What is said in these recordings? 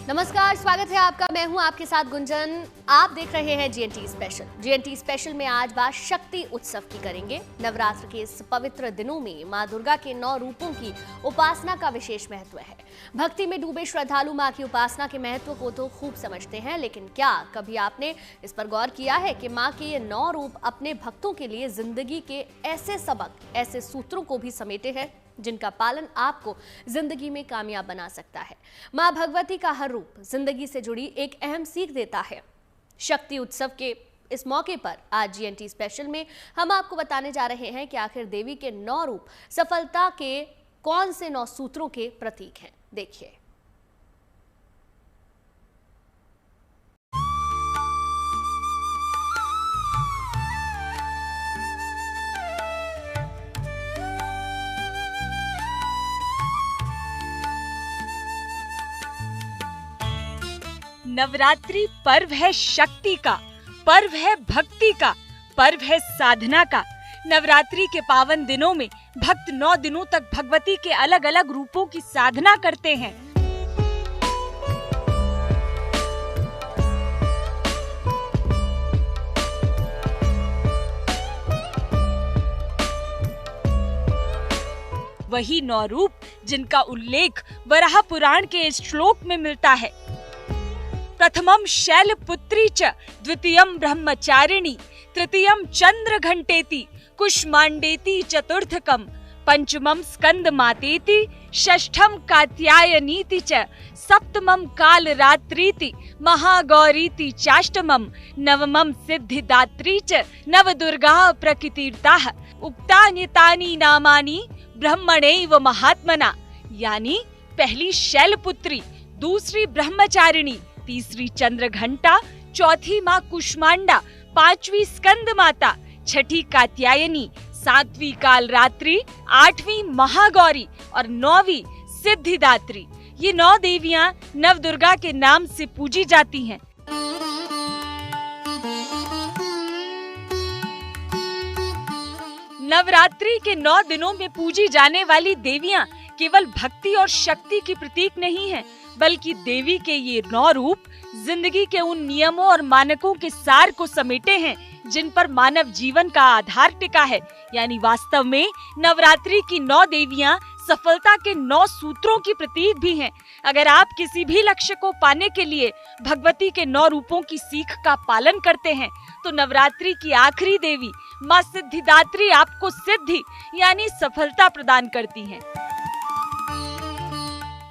नमस्कार, स्वागत है आपका। मैं हूं आपके साथ गुंजन। आप देख रहे हैं जीएनटी स्पेशल। जीएनटी स्पेशल में आज बात शक्ति उत्सव की करेंगे। नवरात्र के इस पवित्र दिनों में मां दुर्गा के 9 रूपों की उपासना का विशेष महत्व है। भक्ति में डूबे श्रद्धालु मां की उपासना के महत्व को तो खूब समझते हैं, लेकिन क्या कभी आपने इस पर गौर किया है कि मां के ये 9 रूप अपने भक्तों के लिए जिंदगी के ऐसे सबक, ऐसे सूत्रों को भी समेटे हैं जिनका पालन आपको जिंदगी में कामयाब बना सकता है। मां भगवती का हर रूप जिंदगी से जुड़ी एक अहम सीख देता है। शक्ति उत्सव के इस मौके पर आज जीएनटी स्पेशल में हम आपको बताने जा रहे हैं कि आखिर देवी के 9 रूप सफलता के कौन से 9 सूत्रों के प्रतीक हैं। देखिए। नवरात्रि पर्व है शक्ति का, पर्व है भक्ति का, पर्व है साधना का। नवरात्रि के पावन दिनों में भक्त 9 दिनों तक भगवती के अलग अलग रूपों की साधना करते हैं। वही 9 रूप जिनका उल्लेख वराह पुराण के इस श्लोक में मिलता है। प्रथमम शैलपुत्री च, द्वितीयम ब्रह्मचारिणी, तृतीयम चंद्रघंटेति, कुष्मांडेति चतुर्थकम, पंचमम स्कंदमातेति, षष्ठम कात्यायनीति च, सप्तमम कालरात्रीति, महागौरीति चाष्टमम, नवमम सिद्धिदात्री च, नवदुर्गा प्रकृतिर्ताः, उक्तान्येतानि नामानि ब्रह्मणैव महात्मना। यानी पहली शैलपुत्री, दूसरी ब्रह्मचारिणी, तीसरी चंद्रघंटा, चौथी माँ कुष्मांडा, 5वीं स्कंद माता, 6ठी कात्यायनी, 7वीं कालरात्रि, 8वीं महागौरी और 9वीं सिद्धिदात्री। ये 9 देवियां नवदुर्गा के नाम से पूजी जाती हैं। नवरात्रि के 9 दिनों में पूजी जाने वाली देवियां केवल भक्ति और शक्ति की प्रतीक नहीं हैं, बल्कि देवी के ये 9 रूप जिंदगी के उन नियमों और मानकों के सार को समेटे हैं जिन पर मानव जीवन का आधार टिका है। यानी वास्तव में नवरात्रि की 9 देवियां सफलता के 9 सूत्रों की प्रतीक भी हैं। अगर आप किसी भी लक्ष्य को पाने के लिए भगवती के 9 रूपों की सीख का पालन करते हैं, तो नवरात्रि की आखिरी देवी माँ सिद्धिदात्री आपको सिद्धि यानी सफलता प्रदान करती हैं।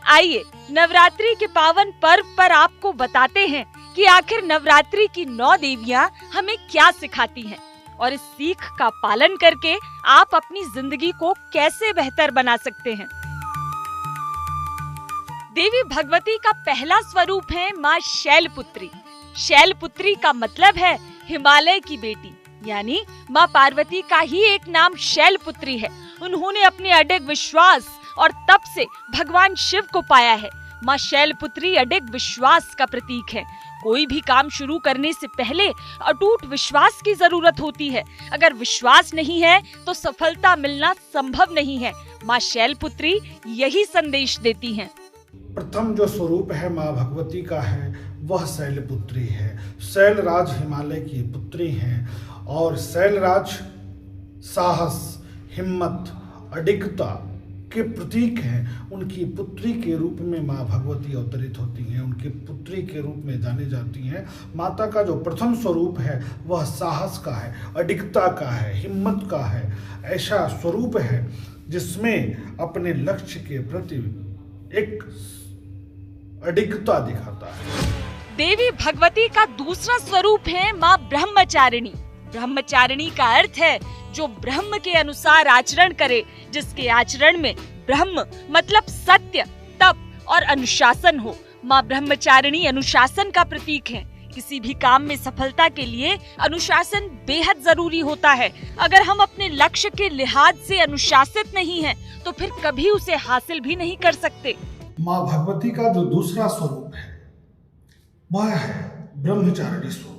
आइए नवरात्रि के पावन पर्व पर आपको बताते हैं कि आखिर नवरात्रि की 9 देवियां हमें क्या सिखाती हैं और इस सीख का पालन करके आप अपनी जिंदगी को कैसे बेहतर बना सकते हैं। देवी भगवती का पहला स्वरूप है माँ शैलपुत्री। शैलपुत्री का मतलब है हिमालय की बेटी, यानी माँ पार्वती का ही एक नाम शैलपुत्री है। उन्होंने अपने अडिग विश्वास और तप से भगवान शिव को पाया है। माँ शैलपुत्री अडिग विश्वास का प्रतीक है। कोई भी काम शुरू करने से पहले अटूट विश्वास की जरूरत होती है। अगर विश्वास नहीं है तो सफलता मिलना संभव नहीं है। माँ शैलपुत्री यही संदेश देती हैं। प्रथम जो स्वरूप है माँ भगवती का है वह शैलपुत्री है। शैलराज हिमालय की पुत्री हैं और शैलराज साहस, हिम्मत, अडिगता के प्रतीक हैं। उनकी पुत्री के रूप में माँ भगवती अवतरित होती हैं, उनकी पुत्री के रूप में जानी जाती हैं। माता का जो प्रथम स्वरूप है वह साहस का है, अडिगता का है, हिम्मत का है। ऐसा स्वरूप है जिसमें अपने लक्ष्य के प्रति एक अडिगता दिखाता है। देवी भगवती का दूसरा स्वरूप है माँ ब्रह्मचारिणी। ब्रह्मचारिणी का अर्थ है जो ब्रह्म के अनुसार आचरण करे, जिसके आचरण में ब्रह्म मतलब सत्य, तप और अनुशासन हो। माँ ब्रह्मचारिणी अनुशासन का प्रतीक है। किसी भी काम में सफलता के लिए अनुशासन बेहद जरूरी होता है। अगर हम अपने लक्ष्य के लिहाज से अनुशासित नहीं हैं, तो फिर कभी उसे हासिल भी नहीं कर सकते। माँ भगवती का जो दूसरा स्वरूप है वह है ब्रह्मचारिणी स्वरूप।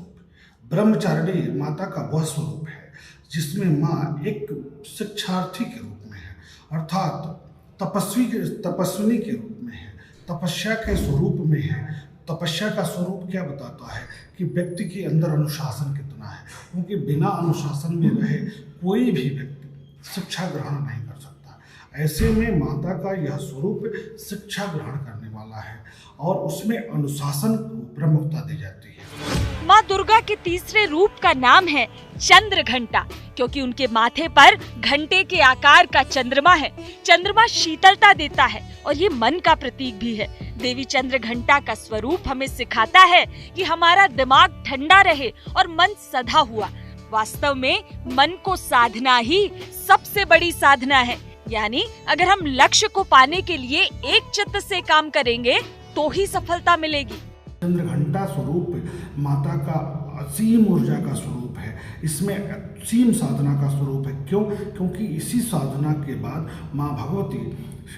ब्रह्मचारिणी माता का वह स्वरूप है जिसमें माँ एक शिक्षार्थी के रूप में है, अर्थात तपस्विनी के रूप में है। तपस्या के स्वरूप में है। तपस्या का स्वरूप क्या बताता है कि व्यक्ति के अंदर अनुशासन कितना है, क्योंकि बिना अनुशासन में रहे कोई भी व्यक्ति शिक्षा ग्रहण नहीं कर सकता। ऐसे में माता का यह स्वरूप शिक्षा ग्रहण करने वाला है और उसमें अनुशासन को प्रमुखता दी जाती है। माँ दुर्गा के तीसरे रूप का नाम है चंद्र घंटा, क्योंकि उनके माथे पर घंटे के आकार का चंद्रमा है। चंद्रमा शीतलता देता है और ये मन का प्रतीक भी है। देवी चंद्र घंटा का स्वरूप हमें सिखाता है कि हमारा दिमाग ठंडा रहे और मन सधा हुआ। वास्तव में मन को साधना ही सबसे बड़ी साधना है। यानी अगर हम लक्ष्य को पाने के लिए एक चित्त से काम करेंगे तो ही सफलता मिलेगी। चंद्र घंटा स्वरूप माता का असीम ऊर्जा का स्वरूप है। इसमें असीम साधना का स्वरूप है। क्यों? क्योंकि इसी साधना के बाद माँ भगवती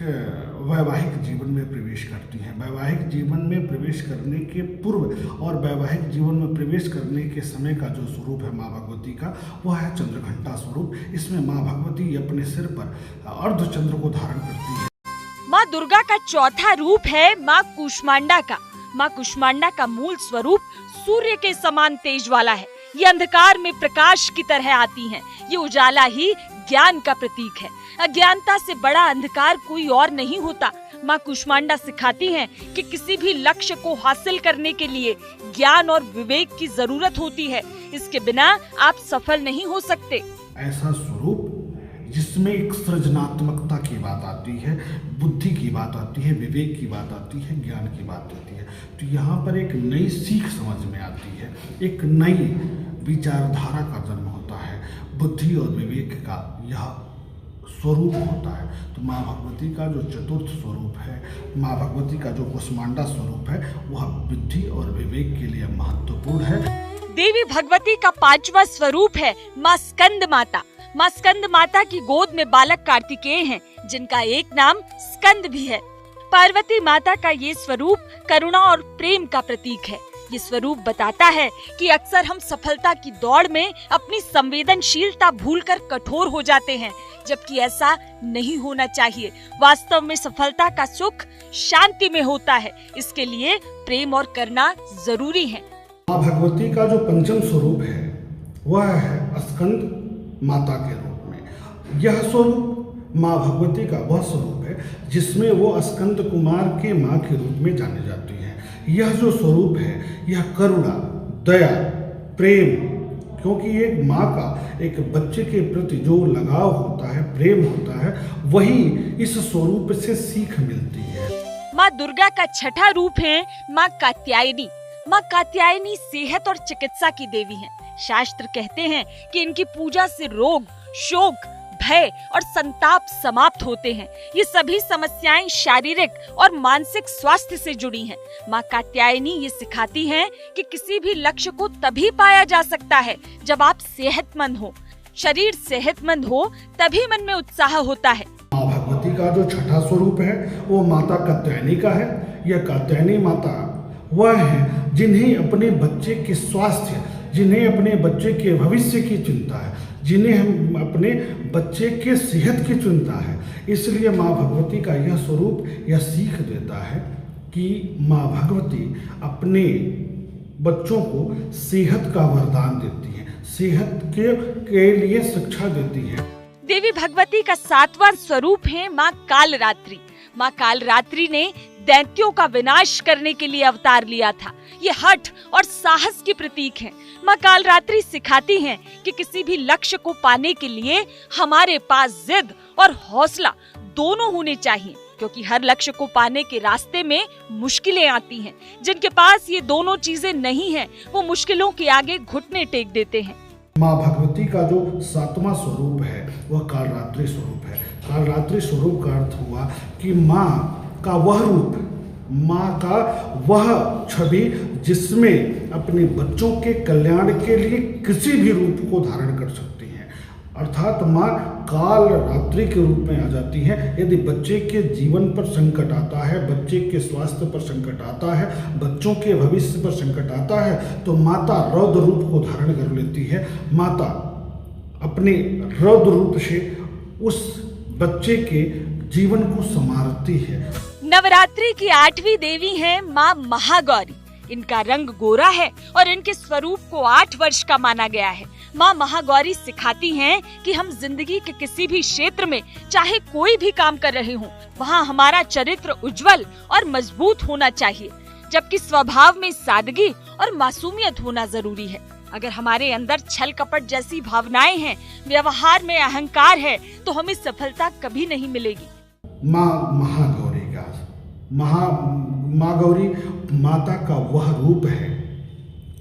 वैवाहिक जीवन में प्रवेश करती हैं। वैवाहिक जीवन में प्रवेश करने के पूर्व और वैवाहिक जीवन में प्रवेश करने के समय का जो स्वरूप है माँ भगवती का, वह है चंद्र घंटा स्वरूप। इसमें माँ भगवती अपने सिर पर अर्धचंद्र को धारण करती है। माँ दुर्गा का चौथा रूप है माँ कूष्मांडा का। माँ कूष्मांडा का मूल स्वरूप सूर्य के समान तेज वाला है। ये अंधकार में प्रकाश की तरह आती हैं। ये उजाला ही ज्ञान का प्रतीक है। अज्ञानता से बड़ा अंधकार कोई और नहीं होता। माँ कूष्मांडा सिखाती हैं कि किसी भी लक्ष्य को हासिल करने के लिए ज्ञान और विवेक की जरूरत होती है। इसके बिना आप सफल नहीं हो सकते। ऐसा स्वरूप जिसमें एक सृजनात्मकता की बात आती है, बुद्धि की बात आती है, विवेक की बात आती है, ज्ञान की बात आती है। तो यहाँ पर एक नई सीख समझ में आती है, एक नई विचारधारा का जन्म होता है। बुद्धि और विवेक का यह स्वरूप होता है। तो माँ भगवती का जो चतुर्थ स्वरूप है, माँ भगवती का जो कूष्मांडा स्वरूप है, वह बुद्धि और विवेक के लिए महत्वपूर्ण है। देवी भगवती का पांचवा स्वरूप है माँ स्कंद माता। माँ स्कंद माता की गोद में बालक कार्तिकेय हैं, जिनका एक नाम स्कंद भी है। पार्वती माता का ये स्वरूप करुणा और प्रेम का प्रतीक है। ये स्वरूप बताता है कि अक्सर हम सफलता की दौड़ में अपनी संवेदनशीलता भूलकर कठोर हो जाते हैं, जबकि ऐसा नहीं होना चाहिए। वास्तव में सफलता का सुख शांति में होता है। इसके लिए प्रेम और करुणा जरूरी है। माँ भगवती का जो पंचम स्वरूप है वह है स्कंद माता के रूप में। यह स्वरूप माँ भगवती का वह स्वरूप है जिसमें वो स्कंद कुमार के माँ के रूप में जाने जाती हैं। यह जो स्वरूप है यह करुणा, दया, प्रेम, क्योंकि एक माँ का एक बच्चे के प्रति जो लगाव होता है, प्रेम होता है, वही इस स्वरूप से सीख मिलती है। माँ दुर्गा का छठा रूप है माँ कात्यायनी। माँ कात्यायनी सेहत और चिकित्सा की देवी हैं। शास्त्र कहते हैं कि इनकी पूजा से रोग, शोक, भय और संताप समाप्त होते हैं। ये सभी समस्याएं शारीरिक और मानसिक स्वास्थ्य से जुड़ी हैं। माँ कात्यायनी ये सिखाती हैं कि किसी भी लक्ष्य को तभी पाया जा सकता है जब आप सेहतमंद हो। शरीर सेहतमंद हो तभी मन में उत्साह होता है। माँ भगवती का जो छठा स्वरूप है वो माता कात्यायनी का है। यह कात्यायनी माता वह है जिन्हें अपने बच्चे के स्वास्थ्य, जिन्हें अपने बच्चे के भविष्य की चिंता है, जिन्हें हम अपने बच्चे के सेहत की चिंता है। इसलिए माँ भगवती का यह स्वरूप यह सीख देता है कि माँ भगवती अपने बच्चों को सेहत का वरदान देती है, सेहत के लिए शिक्षा देती है। देवी भगवती का सातवां स्वरूप है माँ कालरात्रि। माँ कालरात्रि ने दैत्यों का विनाश करने के लिए अवतार लिया था। ये हठ और साहस की प्रतीक है। माँ कालरात्रि सिखाती हैं कि किसी भी लक्ष्य को पाने के लिए हमारे पास जिद और हौसला दोनों होने चाहिए, क्योंकि हर लक्ष्य को पाने के रास्ते में मुश्किलें आती हैं। जिनके पास ये दोनों चीजें नहीं हैं, वो मुश्किलों के आगे घुटने टेक देते हैं। माँ भगवती का जो सातवां स्वरूप है वह कालरात्रि स्वरूप है। कालरात्रि स्वरूप का अर्थ हुआ कि माँ का वह रूप, माँ का वह छवि जिसमें अपने बच्चों के कल्याण के लिए किसी भी रूप को धारण कर सकती हैं। अर्थात माँ काल रात्रि के रूप में आ जाती है। यदि बच्चे के जीवन पर संकट आता है, बच्चे के स्वास्थ्य पर संकट आता है, बच्चों के भविष्य पर संकट आता है, तो माता रौद्र रूप को धारण कर लेती है। माता अपने रौद्र रूप से उस बच्चे के जीवन को संवारती है। नवरात्रि की 8वीं देवी है माँ महागौरी। इनका रंग गोरा है और इनके स्वरूप को 8 वर्ष का माना गया है। माँ महागौरी सिखाती हैं कि हम जिंदगी के किसी भी क्षेत्र में चाहे कोई भी काम कर रहे हों, वहाँ हमारा चरित्र उज्जवल और मजबूत होना चाहिए, जबकि स्वभाव में सादगी और मासूमियत होना जरूरी है। अगर हमारे अंदर छल कपट जैसी भावनाएं हैं, व्यवहार में अहंकार है, तो हमें सफलता कभी नहीं मिलेगी। माँ महागौरी का माँ गौरी माता का वह रूप है,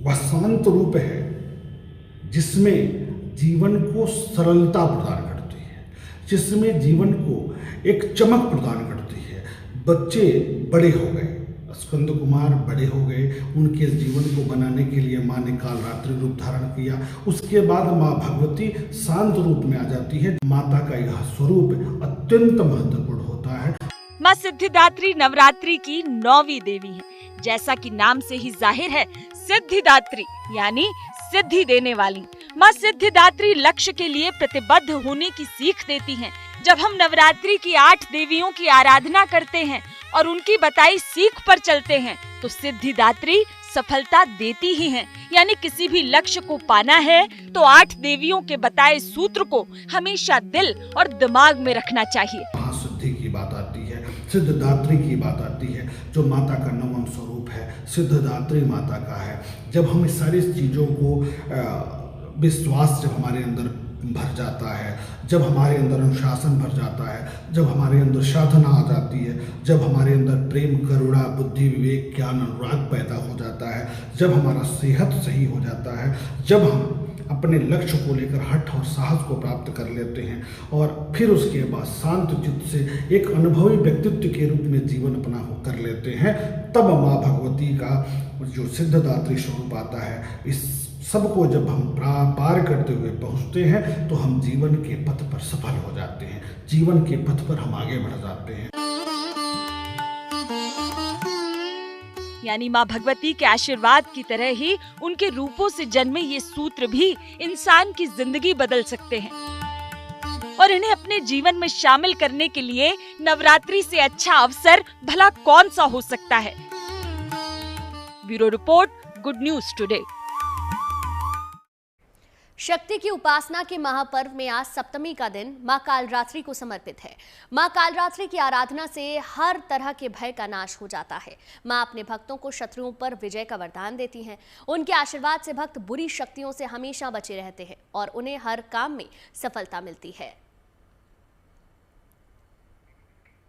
वह शांत रूप है जिसमें जीवन को सरलता प्रदान करती है, जिसमें जीवन को एक चमक प्रदान करती है। बच्चे बड़े हो गए, स्कंद कुमार बड़े हो गए, उनके जीवन को बनाने के लिए माँ ने कालरात्रि रूप धारण किया। उसके बाद माँ भगवती शांत रूप में आ जाती है। माता का यह स्वरूप अत्यंत महत्वपूर्ण होता है। माँ सिद्धिदात्री नवरात्रि की 9वीं देवी है। जैसा कि नाम से ही जाहिर है, सिद्धिदात्री यानी सिद्धि देने वाली। माँ सिद्धिदात्री लक्ष्य के लिए प्रतिबद्ध होने की सीख देती हैं। जब हम नवरात्रि की 8 देवियों की आराधना करते हैं और उनकी बताई सीख पर चलते हैं, तो सिद्धिदात्री सफलता देती ही हैं। यानी किसी भी लक्ष्य को पाना है तो 8 देवियों के बताए सूत्र को हमेशा दिल और दिमाग में रखना चाहिए। सिद्धि की बात आती है, सिद्धिदात्री की बात आती है, जो माता का 9वां स्वरूप है, सिद्धिदात्री माता का है। जब हम इस सारी चीजों को विश्वास जब हमारे अंदर भर जाता है, जब हमारे अंदर अनुशासन भर जाता है, जब हमारे अंदर साधना आ जाती है, जब हमारे अंदर प्रेम, करुणा, बुद्धि, विवेक, ज्ञान, अनुराग पैदा हो जाता है, जब हमारा सेहत सही हो जाता है, जब हम अपने लक्ष्य को लेकर हठ और साहस को प्राप्त कर लेते हैं और फिर उसके बाद शांत चित्त से एक अनुभवी व्यक्तित्व के रूप में जीवन अपना कर लेते हैं, तब माँ भगवती का जो सिद्धिदात्री स्वरूप आता है। इस सबको जब हम पार करते हुए पहुँचते हैं तो हम जीवन के पथ पर सफल हो जाते हैं, जीवन के पथ पर हम आगे बढ़ जाते हैं। यानी माँ भगवती के आशीर्वाद की तरह ही उनके रूपों से जन्मे ये सूत्र भी इंसान की जिंदगी बदल सकते हैं और इन्हें अपने जीवन में शामिल करने के लिए नवरात्रि से अच्छा अवसर भला कौन सा हो सकता है। Bureau report, good news today. शक्ति की उपासना के महापर्व में आज सप्तमी का दिन मां कालरात्रि को समर्पित है। मां कालरात्रि की आराधना से हर तरह के भय का नाश हो जाता है। मां अपने भक्तों को शत्रुओं पर विजय का वरदान देती हैं। उनके आशीर्वाद से भक्त बुरी शक्तियों से हमेशा बचे रहते हैं और उन्हें हर काम में सफलता मिलती है।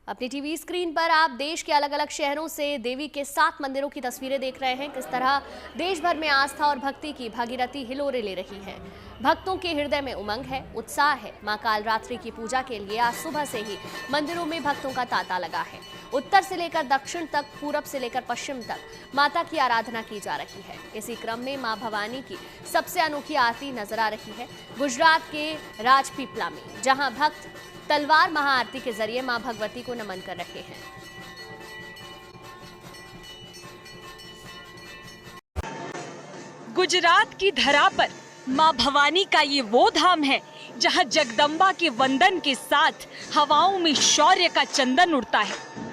अपनी टीवी स्क्रीन पर आप देश के अलग अलग शहरों से देवी के 7 मंदिरों की तस्वीरें देख रहे हैं। किस तरह देश भर में आस्था और भक्ति की भागीरथी हिलोरे ले रही है। भक्तों के हृदय में उमंग है, उत्साह है। मां कालरात्रि की पूजा के लिए आज सुबह से ही मंदिरों में भक्तों का तांता लगा है। उत्तर से लेकर दक्षिण तक, पूरब से लेकर पश्चिम तक माता की आराधना की जा रही है। इसी क्रम में मां भवानी की सबसे अनोखी आरती नजर आ रही है गुजरात के राजपीपला में, जहां भक्त तलवार महाआरती के जरिए मां भगवती को नमन कर रहे हैं। गुजरात की धरा पर मां भवानी का ये वो धाम है जहां जगदम्बा के वंदन के साथ हवाओं में शौर्य का चंदन उड़ता है।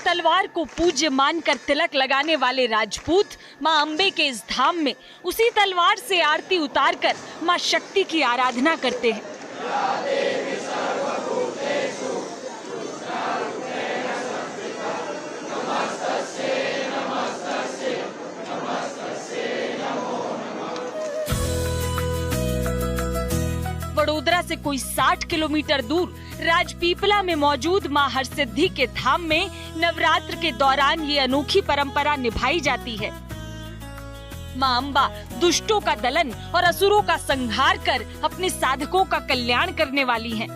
तलवार को पूज्य मानकर तिलक लगाने वाले राजपूत मां अंबे के इस धाम में उसी तलवार से आरती उतारकर मां शक्ति की आराधना करते हैं। वडोदरा से कोई 60 किलोमीटर दूर राजपीपला में मौजूद मां हरसिद्धि के धाम में नवरात्र के दौरान ये अनोखी परंपरा निभाई जाती है। मां अंबा दुष्टों का दलन और असुरों का संहार कर अपने साधकों का कल्याण करने वाली हैं।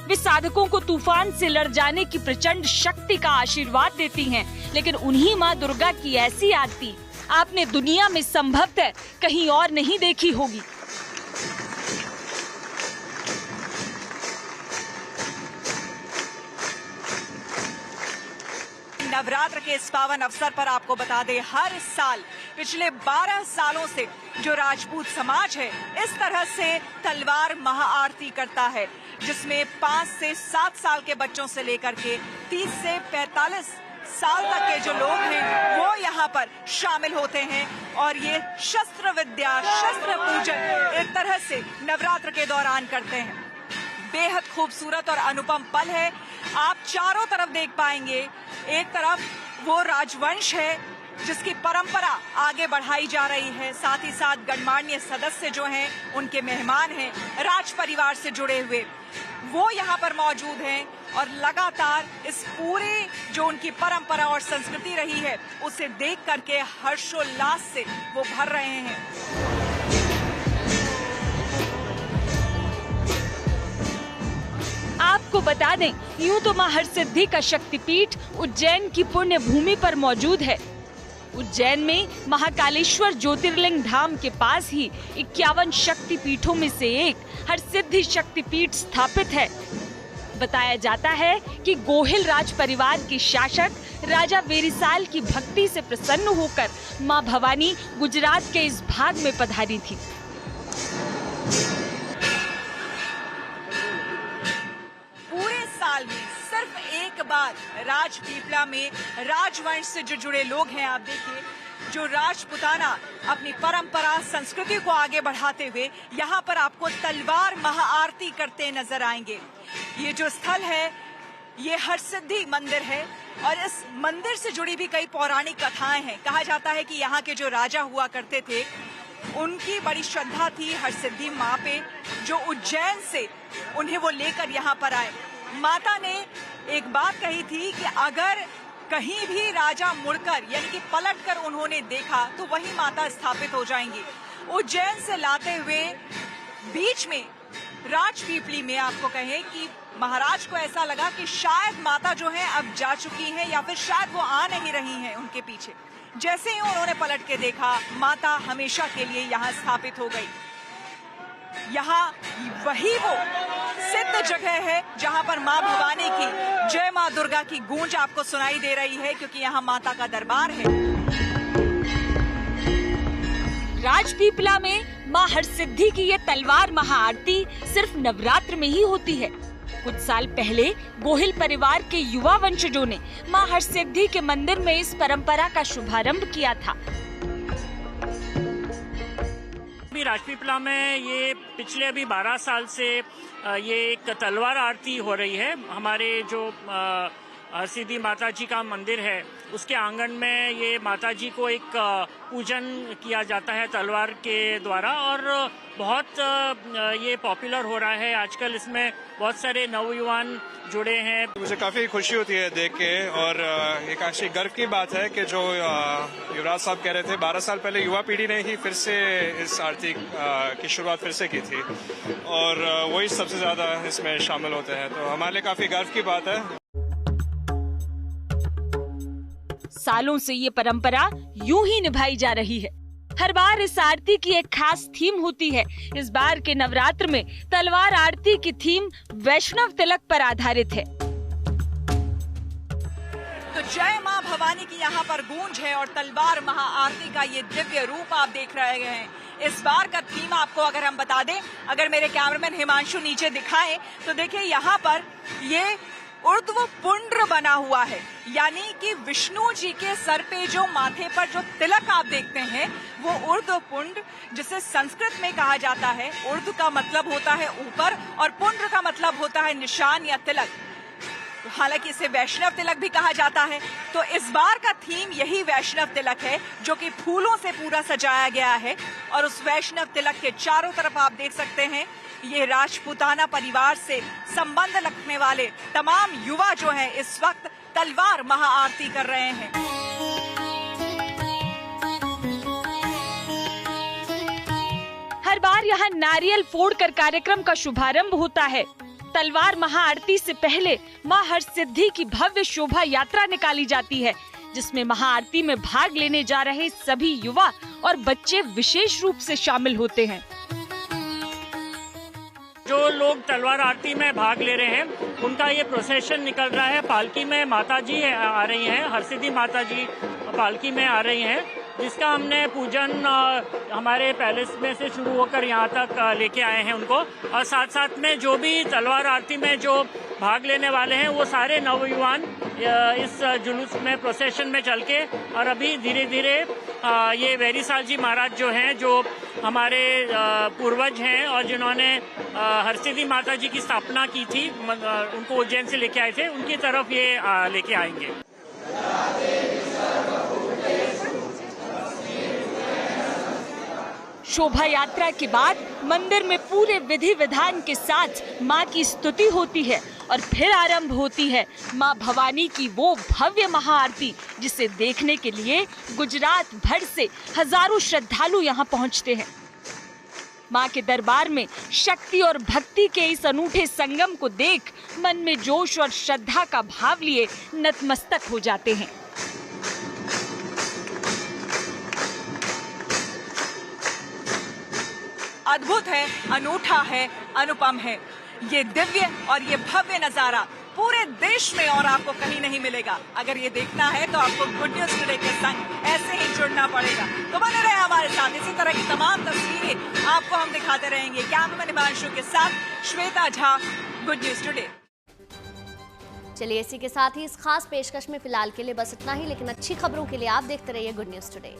वे साधकों को तूफान से लड़ जाने की प्रचंड शक्ति का आशीर्वाद देती हैं, लेकिन उन्हीं मां दुर्गा की ऐसी आरती आपने दुनिया में संभवतः कहीं और नहीं देखी होगी। नवरात्र के इस पावन अवसर पर आपको बता दें, हर साल पिछले 12 सालों से जो राजपूत समाज है इस तरह से तलवार महाआरती करता है, जिसमें 5 से 7 साल के बच्चों से लेकर के 30 से 45 साल तक के जो लोग हैं वो यहाँ पर शामिल होते हैं और ये शस्त्र विद्या, शस्त्र पूजन एक तरह से नवरात्र के दौरान करते हैं। बेहद खूबसूरत और अनुपम पल है। आप चारों तरफ देख पाएंगे, एक तरफ वो राजवंश है जिसकी परंपरा आगे बढ़ाई जा रही है, साथ ही साथ गणमान्य सदस्य जो हैं उनके मेहमान हैं, राज परिवार से जुड़े हुए वो यहाँ पर मौजूद हैं और लगातार इस पूरे जो उनकी परंपरा और संस्कृति रही है उसे देख करके हर्षोल्लास से वो भर रहे हैं। आपको बता दें, यूं तो मां हरसिद्धि का शक्तिपीठ उज्जैन की पुण्य भूमि पर मौजूद है। उज्जैन में महाकालेश्वर ज्योतिर्लिंग धाम के पास ही 51 शक्तिपीठों में से एक हरसिद्धि शक्तिपीठ स्थापित है। बताया जाता है कि गोहिल राज परिवार के शासक राजा वेरिसाल की भक्ति से प्रसन्न होकर मां भवानी गुजरात के इस भाग में पधारी थी। पूरे साल में सिर्फ एक बार राजपीपला में राजवंश से जो जुड़े लोग हैं, आप देखिए, जो राजपुताना अपनी परंपरा संस्कृति को आगे बढ़ाते हुए यहाँ पर आपको तलवार महाआरती करते नजर आएंगे। ये जो स्थल है ये हरसिद्धि मंदिर है और इस मंदिर से जुड़ी भी कई पौराणिक कथाएं हैं। कहा जाता है कि यहाँ के जो राजा हुआ करते थे उनकी बड़ी श्रद्धा थी हरसिद्धि माँ पे, जो उज्जैन से उन्हें वो लेकर यहाँ पर आए। माता ने एक बात कही थी कि अगर कहीं भी राजा मुड़कर यानी कि पलटकर उन्होंने देखा तो वही माता स्थापित हो जाएंगी। उज्जैन से लाते हुए बीच में राजपीपली में आपको कहें कि महाराज को ऐसा लगा कि शायद माता जो है अब जा चुकी हैं या फिर शायद वो आ नहीं रही हैं उनके पीछे। जैसे ही उन्होंने पलट के देखा, माता हमेशा के लिए यहाँ स्थापित हो गई। यहाँ वही वो सिद्ध जगह है जहाँ पर माँ भवानी की, जय माँ दुर्गा की गूंज आपको सुनाई दे रही है, क्योंकि यहाँ माता का दरबार है। राजपीपला में मां हरसिद्धि की ये तलवार महाआरती सिर्फ नवरात्र में ही होती है। कुछ साल पहले गोहिल परिवार के युवा वंशजों ने मां हरसिद्धि के मंदिर में इस परंपरा का शुभारंभ किया था। राजपीपला में ये पिछले अभी 12 साल से ये एक तलवार आरती हो रही है। हमारे जो हरसिद्धि माता जी का मंदिर है उसके आंगन में ये माता जी को एक पूजन किया जाता है तलवार के द्वारा और बहुत ये पॉपुलर हो रहा है आजकल। इसमें बहुत सारे नवयुवान जुड़े हैं। मुझे काफ़ी खुशी होती है देख के और एक अच्छी गर्व की बात है कि जो युवराज साहब कह रहे थे 12 साल पहले युवा पीढ़ी ने ही फिर से इस आरती की शुरुआत फिर से की थी और वही सबसे ज़्यादा इसमें शामिल होते हैं, तो हमारे लिए काफ़ी गर्व की बात है। सालों से ये परंपरा यूं ही निभाई जा रही है। हर बार इस आरती की एक खास थीम होती है। इस बार के नवरात्र में तलवार आरती की थीम वैष्णव तिलक पर आधारित है। तो जय मां भवानी की यहाँ पर गूंज है और तलवार महाआरती का ये दिव्य रूप आप देख रहे हैं। इस बार का थीम आपको अगर हम बता दें, अगर मेरे कैमरामैन हिमांशु नीचे दिखाएं तो देखिए यहाँ पर ये ऊर्ध्व पुंड बना हुआ है, यानी कि विष्णु जी के सर पे जो माथे पर जो तिलक आप देखते हैं वो ऊर्ध्व पुंड, जिसे संस्कृत में कहा जाता है, ऊर्ध्व का मतलब होता है ऊपर और पुंड का मतलब होता है निशान या तिलक। हालांकि इसे वैष्णव तिलक भी कहा जाता है। तो इस बार का थीम यही वैष्णव तिलक है, जो कि फूलों से पूरा सजाया गया है और उस वैष्णव तिलक के चारों तरफ आप देख सकते हैं ये राजपूताना परिवार से संबंध रखने वाले तमाम युवा जो हैं इस वक्त तलवार महाआरती कर रहे हैं। हर बार यहाँ नारियल फोड़कर कार्यक्रम का शुभारंभ होता है। तलवार महाआरती से पहले मां हरसिद्धि की भव्य शोभा यात्रा निकाली जाती है, जिसमें महाआरती में भाग लेने जा रहे सभी युवा और बच्चे विशेष रूप से शामिल होते हैं। जो लोग तलवार आरती में भाग ले रहे हैं उनका ये प्रोसेशन निकल रहा है। पालकी में माता जी आ रही हैं, हरसिद्धि माता जी पालकी में आ रही हैं, जिसका हमने पूजन हमारे पैलेस में से शुरू होकर यहाँ तक लेके आए हैं उनको। और साथ साथ में जो भी तलवार आरती में जो भाग लेने वाले हैं वो सारे नवयुवान इस जुलूस में प्रोसेशन में चल के, और अभी धीरे धीरे ये वेरीसाल जी महाराज जो हैं, जो हमारे पूर्वज हैं और जिन्होंने हरसिद्धि माता जी की स्थापना की थी, उनको उज्जैन से लेके आए थे, उनकी तरफ ये लेके आएंगे। शोभा यात्रा के बाद मंदिर में पूरे विधि विधान के साथ मां की स्तुति होती है और फिर आरंभ होती है मां भवानी की वो भव्य महाआरती, जिसे देखने के लिए गुजरात भर से हजारों श्रद्धालु यहाँ पहुँचते हैं। मां के दरबार में शक्ति और भक्ति के इस अनूठे संगम को देख मन में जोश और श्रद्धा का भाव लिए नतमस्तक हो जाते हैं। अद्भुत है, अनूठा है, अनुपम है। ये दिव्य और ये भव्य नजारा पूरे देश में और आपको कहीं नहीं मिलेगा। अगर ये देखना है तो आपको गुड न्यूज टुडे के संग ऐसे ही जुड़ना पड़ेगा। तो बने रहे हमारे साथ, इसी तरह की तमाम तस्वीरें आपको हम दिखाते रहेंगे। कैमरामैन हिमांशु के साथ Shweta Jha, good news today. चलिए इसी के साथ ही इस खास पेशकश में फिलहाल के लिए बस इतना ही, लेकिन अच्छी खबरों के लिए आप देखते रहिए गुड न्यूज टुडे।